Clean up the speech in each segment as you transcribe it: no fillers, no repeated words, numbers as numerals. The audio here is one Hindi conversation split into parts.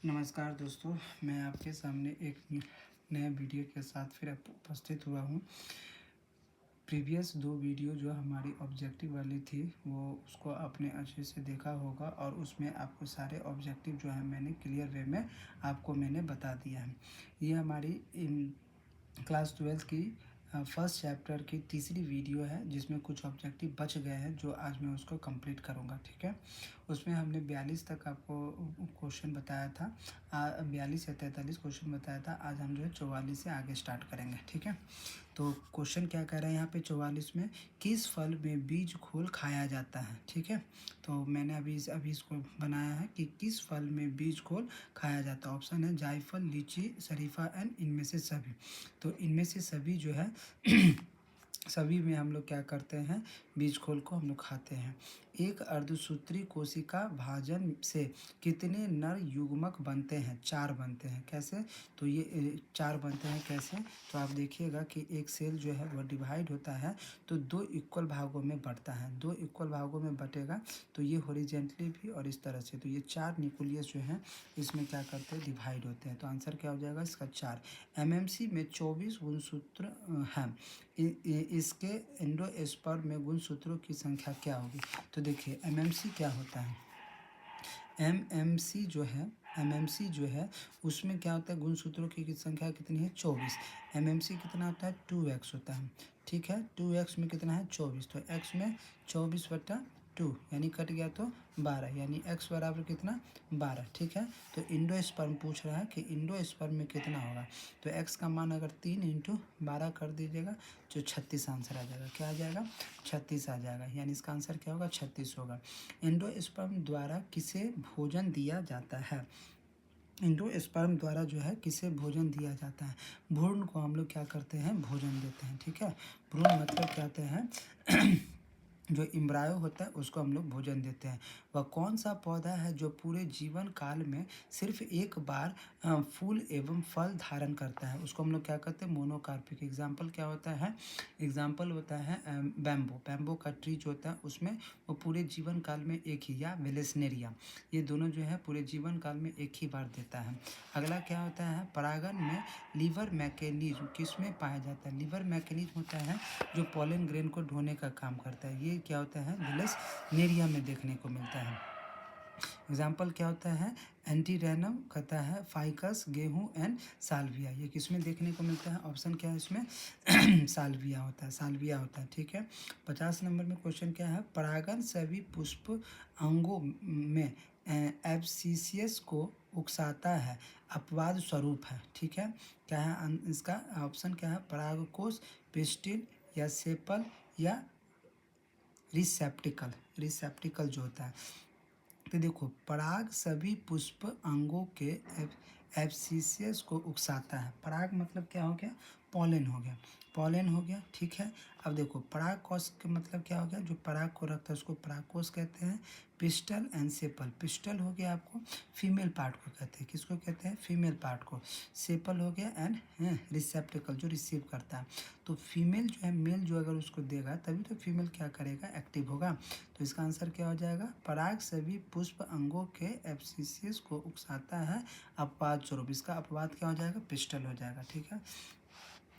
नमस्कार दोस्तों, मैं आपके सामने एक नए वीडियो के साथ फिर उपस्थित हुआ हूँ। प्रीवियस 2 वीडियो जो हमारी ऑब्जेक्टिव वाली थी वो उसको आपने अच्छे से देखा होगा और उसमें आपको सारे ऑब्जेक्टिव जो है मैंने क्लियर वे में आपको मैंने बता दिया है। ये हमारी क्लास 12 की फर्स्ट चैप्टर की तीसरी वीडियो है जिसमें कुछ ऑब्जेक्टिव बच गए हैं जो आज मैं उसको कंप्लीट करूँगा। ठीक है, उसमें हमने 42 तक आपको क्वेश्चन बताया था, 42 या 43 क्वेश्चन बताया था। आज हम जो है 44 से आगे स्टार्ट करेंगे। ठीक है, तो क्वेश्चन क्या कह रहे हैं यहाँ पे 44 में, किस फल में बीज खोल खाया जाता है। ठीक है, तो मैंने अभी इसको बनाया है कि किस फल में बीज खोल खाया जाता है। ऑप्शन है जायफल, लीची, शरीफा एंड इनमें से सभी। तो इनमें से सभी जो है सभी में हम लोग क्या करते हैं, बीज खोल को हम लोग खाते हैं। एक अर्धसूत्री कोशिका भाजन से कितने नर युग्मक बनते हैं? 4 बनते हैं। कैसे? तो ये 4 बनते हैं कैसे? तो आप देखिएगा कि एक सेल जो है वह डिवाइड होता है तो 2 इक्वल भागों में बढ़ता है। 2 इक्वल भागों में बटेगा तो ये हॉरिजेंटली भी और इस तरह से, तो ये 4 न्यूक्लियस जो हैं इसमें क्या करते हैं, डिवाइड होते हैं। तो आंसर क्या हो जाएगा इसका 4। एमएमसी में 24 गुणसूत्र हैं। इसके एंडोस्पर्म में गुणसूत्रों की संख्या क्या होगी? तो देखिए एमएमसी क्या होता है, एमएमसी जो है उसमें क्या होता है, गुणसूत्रों की संख्या कितनी है? 24। एमएमसी कितना होता है? 2x होता है। ठीक है, 2x में कितना है? 24। तो x में 24/2 यानी कट गया तो 12, यानी x बराबर कितना? 12। ठीक है, तो इंडोस्पर्म पूछ रहा है कि इंडोस्पर्म में कितना होगा। तो x का मान अगर 3 × 12 कर दीजिएगा जो 36 आंसर आ जाएगा। क्या आ जाएगा? 36 आ जाएगा, यानी इसका आंसर क्या होगा? 36 होगा। एंडोस्पर्म द्वारा किसे भोजन दिया जाता है? एंडोस्पर्म द्वारा जो है किसे भोजन दिया जाता है? भ्रूण को हम लोग क्या करते हैं? भोजन देते हैं। ठीक है, भ्रूण मतलब क्या होते हैं जो इम्ब्रायो होता है उसको हम लोग भोजन देते हैं। वह कौन सा पौधा है जो पूरे जीवन काल में सिर्फ एक बार फूल एवं फल धारण करता है? उसको हम लोग क्या कहते हैं? मोनोकार्पिक। एग्जाम्पल क्या होता है? एग्जाम्पल होता है बैम्बो का ट्री जो होता है उसमें वो पूरे जीवन काल में एक ही, या वेलेस्नेरिया, ये दोनों जो है पूरे जीवन काल में एक ही बार देता है। अगला क्या होता है? परागन में लीवर मैकेनिज्म किस में पाया जाता है? लीवर मैकेनिज्म होता है जो पॉलन ग्रेन को ढोने का काम करता है। ये क्या होता है? वेलेस्नेरिया में देखने को मिलता है। एग्जाम्पल क्या होता है? एंटीरेनम कहता है फाइकस, गेहूं एंड साल्विया, ये किस में देखने को मिलता है? ऑप्शन क्या है इसमें? साल्विया होता है। ठीक है, 50 नंबर में क्वेश्चन क्या है? परागन सभी पुष्प अंगों में एब्सिसियस को उकसाता है, अपवाद स्वरूप है। ठीक है, क्या है इसका ऑप्शन? क्या है? परागकोश, पिस्टिल या सेपल या रिसेप्टिकल जो होता है। तो देखो, पराग सभी पुष्प अंगों के एब्सिसियस को उकसाता है। पराग मतलब क्या हो गया? पॉलन हो गया। ठीक है, अब देखो पराग कोश का मतलब क्या हो गया? जो पराग को रखता है उसको पराग कोश कहते हैं। पिस्टल एंड सेपल, पिस्टल हो गया आपको फीमेल पार्ट को कहते हैं। किसको कहते हैं? फीमेल पार्ट को। सेपल हो गया एंड रिसेप्टिकल जो रिसीव करता है। तो फीमेल जो है, मेल जो अगर उसको देगा तभी तो फीमेल क्या करेगा? एक्टिव होगा। तो इसका आंसर क्या हो जाएगा? पराग सभी पुष्प अंगों के एब्सिसियस को उकसाता है, अपवाद स्वरूप। इसका अपवाद क्या हो जाएगा? पिस्टल हो जाएगा। ठीक है,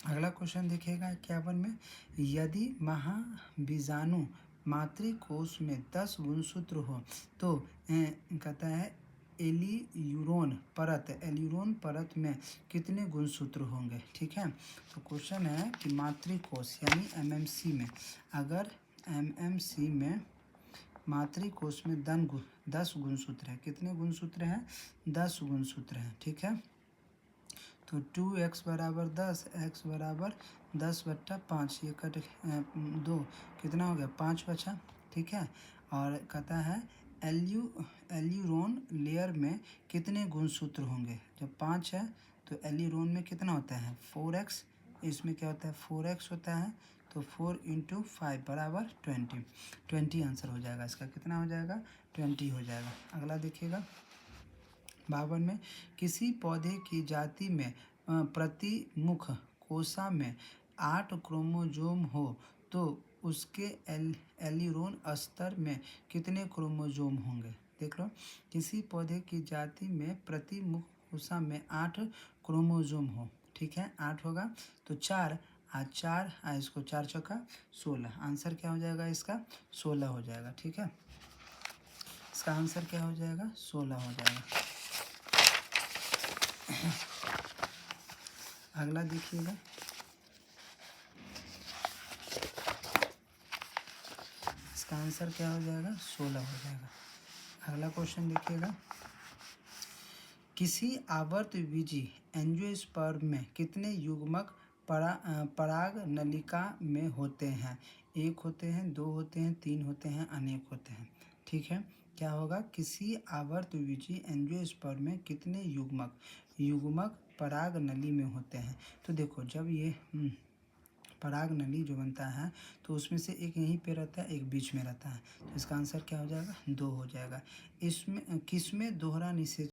अगला क्वेश्चन देखिएगा 51 में, यदि महाबीजाणु मातृकोश में 10 गुणसूत्र हो तो कहता है एलियूरोन परत में कितने गुणसूत्र होंगे? ठीक है, तो क्वेश्चन है कि मातृकोश यानी एमएमसी में, अगर एमएमसी में मातृकोश में 10 गुणसूत्र है। कितने गुणसूत्र हैं? 10 गुणसूत्र हैं। ठीक है, तो 2x बराबर 10, x बराबर 10/5, ये कट 2 कितना हो गया? 5 बचा। ठीक है, और कहता है एल्यूरोन लेयर में कितने गुणसूत्र होंगे? जब 5 है तो एल्यूरोन में कितना होता है? 4x। इसमें क्या होता है? 4x होता है। तो 4 × 5 बराबर 20 आंसर हो जाएगा इसका। कितना हो जाएगा? 20 हो जाएगा। अगला देखिएगा 52 में, किसी पौधे की जाति में प्रति मुख कोशा में 8 क्रोमोजोम हो तो उसके एलिरोन स्तर में कितने क्रोमोजोम होंगे? देख लो, किसी पौधे की जाति में प्रति मुख्य कोशिका में 8 क्रोमोसोम हो, ठीक है, 8 होगा तो 4 4 इसको 4 चौका 16, आंसर क्या हो जाएगा इसका 16 हो जाएगा, ठीक है, इसका आंसर क्या हो जाएगा 16 हो जाएगा। अगला देखिएगा, इसका आंसर क्या हो जाएगा 16 हो जाएगा। अगला क्वेश्चन देखिएगा, किसी आवर्तबीजी एंजियोस्पर्म में कितने युग्मक पराग नलिका में होते हैं? 1 होते हैं, 2 होते हैं, 3 होते हैं, अनेक होते हैं, ठीक है, क्या होगा, किसी आवर्तबीजी एंजियोस्पर्म में कितने युग्मक पराग नली में होते हैं? तो देखो, जब ये पराग नली जो बनता है तो उसमें से एक यहीं पे रहता है, एक बीच में रहता है, तो इसका आंसर क्या हो जाएगा 2 हो जाएगा। इसमें किसमें दोहरा निषेचन